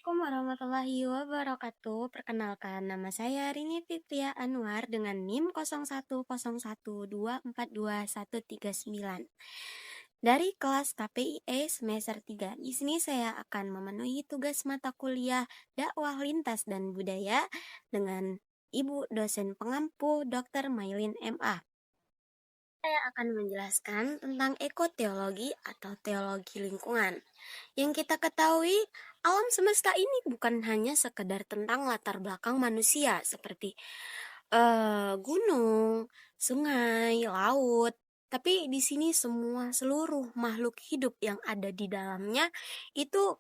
Assalamualaikum warahmatullahi wabarakatuh. Perkenalkan, nama saya Rini Fitria Anwar dengan NIM 0101242139 dari kelas KPIE semester 3. Di sini saya akan memenuhi tugas mata kuliah dakwah lintas dan budaya dengan Ibu dosen pengampu Dr. Mailin MA. Saya akan menjelaskan tentang ekoteologi atau teologi lingkungan. Yang kita ketahui, alam semesta ini bukan hanya sekedar tentang latar belakang manusia seperti gunung, sungai, laut. Tapi di sini seluruh makhluk hidup yang ada di dalamnya itu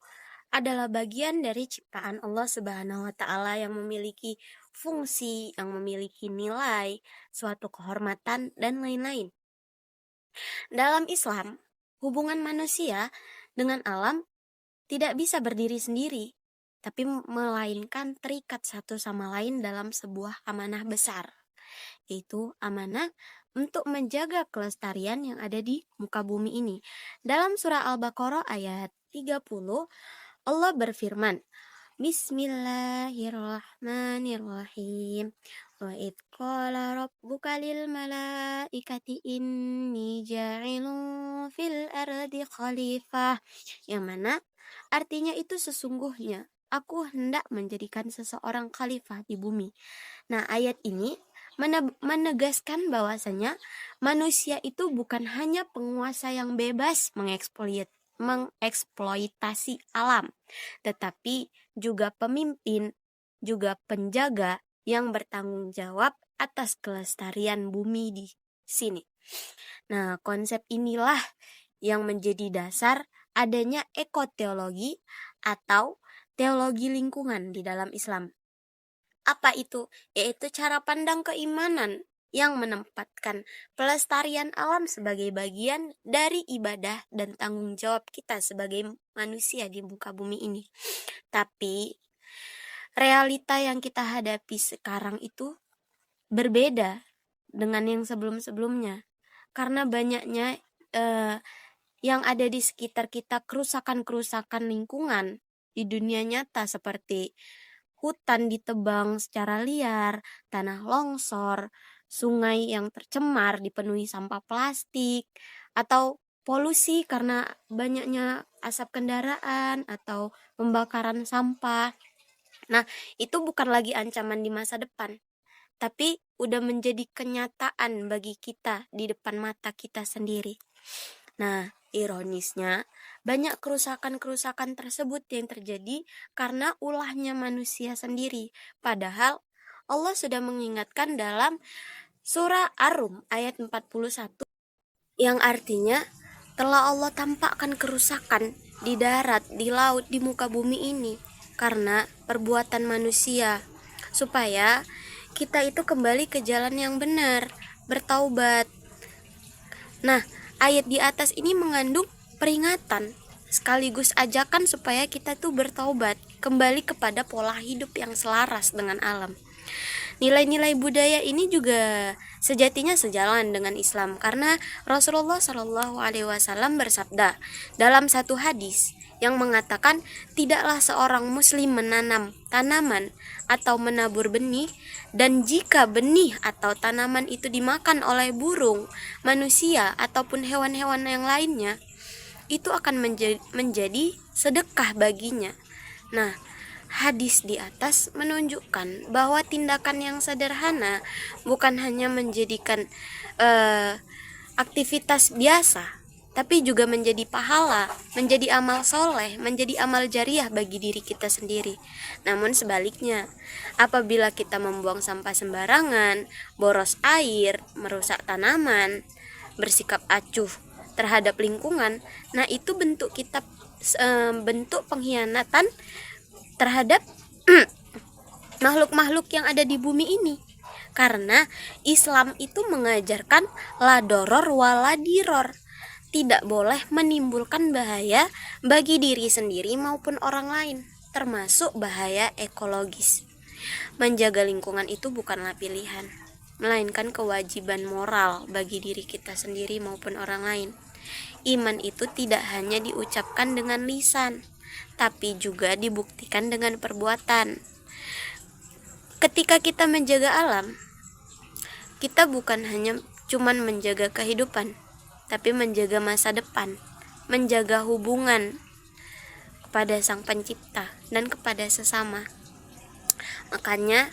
adalah bagian dari ciptaan Allah Subhanahu wa taala yang memiliki fungsi, yang memiliki nilai, suatu kehormatan dan lain-lain. Dalam Islam, hubungan manusia dengan alam tidak bisa berdiri sendiri, tapi melainkan terikat satu sama lain dalam sebuah amanah besar, yaitu amanah untuk menjaga kelestarian yang ada di muka bumi ini. Dalam surah Al-Baqarah ayat 30, Allah berfirman, Bismillahirrahmanirrahim. Wa id qala rabbuka lil malaikati inni ja'ilun fil ardi khalifah. Yang mana artinya itu sesungguhnya aku hendak menjadikan seseorang khalifah di bumi. Nah, ayat ini menegaskan bahwasanya manusia itu bukan hanya penguasa yang bebas mengeksploitasi alam, tetapi juga pemimpin, juga penjaga yang bertanggung jawab atas kelestarian bumi di sini. Nah, konsep inilah yang menjadi dasar adanya ekoteologi atau teologi lingkungan di dalam Islam. Apa itu? Yaitu cara pandang keimanan yang menempatkan pelestarian alam sebagai bagian dari ibadah dan tanggung jawab kita sebagai manusia di muka bumi ini. Tapi realita yang kita hadapi sekarang itu berbeda dengan yang sebelum-sebelumnya, karena banyaknya yang ada di sekitar kita kerusakan-kerusakan lingkungan di dunia nyata seperti hutan ditebang secara liar, tanah longsor, sungai yang tercemar dipenuhi sampah plastik, atau polusi karena banyaknya asap kendaraan atau pembakaran sampah. Nah, itu bukan lagi ancaman di masa depan, tapi udah menjadi kenyataan bagi kita di depan mata kita sendiri. Nah, ironisnya, banyak kerusakan-kerusakan tersebut yang terjadi karena ulahnya manusia sendiri. Padahal Allah sudah mengingatkan dalam surah Ar-Rum ayat 41 yang artinya telah Allah tampakkan kerusakan di darat, di laut, di muka bumi ini karena perbuatan manusia, supaya kita itu kembali ke jalan yang benar, bertaubat. Nah, ayat di atas ini mengandung peringatan sekaligus ajakan supaya kita tuh bertaubat, kembali kepada pola hidup yang selaras dengan alam. Nilai-nilai budaya ini juga sejatinya sejalan dengan Islam karena Rasulullah Shallallahu Alaihi Wasallam bersabda dalam satu hadis yang mengatakan tidaklah seorang muslim menanam tanaman atau menabur benih, dan jika benih atau tanaman itu dimakan oleh burung, manusia ataupun hewan-hewan yang lainnya, itu akan menjadi sedekah baginya. Nah, hadis di atas menunjukkan bahwa tindakan yang sederhana bukan hanya menjadikan aktivitas biasa, tapi juga menjadi pahala, menjadi amal soleh, menjadi amal jariah bagi diri kita sendiri. Namun sebaliknya, apabila kita membuang sampah sembarangan, boros air, merusak tanaman, bersikap acuh terhadap lingkungan, nah itu bentuk pengkhianatan terhadap makhluk-makhluk yang ada di bumi ini. Karena Islam itu mengajarkan la doror wala diror, tidak boleh menimbulkan bahaya bagi diri sendiri maupun orang lain, termasuk bahaya ekologis. Menjaga lingkungan itu bukanlah pilihan, melainkan kewajiban moral bagi diri kita sendiri maupun orang lain. Iman itu tidak hanya diucapkan dengan lisan, tapi juga dibuktikan dengan perbuatan. Ketika kita menjaga alam, kita bukan hanya cuman menjaga kehidupan, tapi menjaga masa depan, menjaga hubungan kepada Sang Pencipta dan kepada sesama. Makanya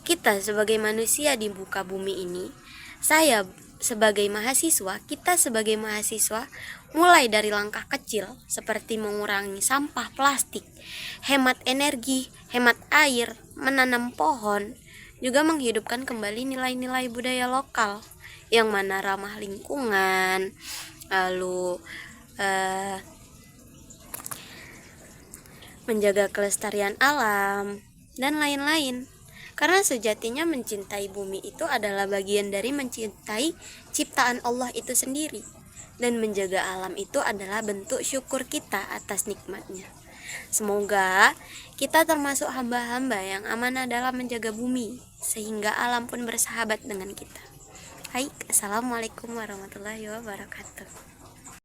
kita sebagai manusia di muka bumi ini, saya sebagai mahasiswa, kita sebagai mahasiswa, mulai dari langkah kecil seperti mengurangi sampah plastik, hemat energi, hemat air, menanam pohon, juga menghidupkan kembali nilai-nilai budaya lokal yang mana ramah lingkungan, lalu menjaga kelestarian alam, dan lain-lain. Karena sejatinya mencintai bumi itu adalah bagian dari mencintai ciptaan Allah itu sendiri. Dan menjaga alam itu adalah bentuk syukur kita atas nikmatnya. Semoga kita termasuk hamba-hamba yang amanah dalam menjaga bumi, sehingga alam pun bersahabat dengan kita. Baik, Assalamualaikum warahmatullahi wabarakatuh.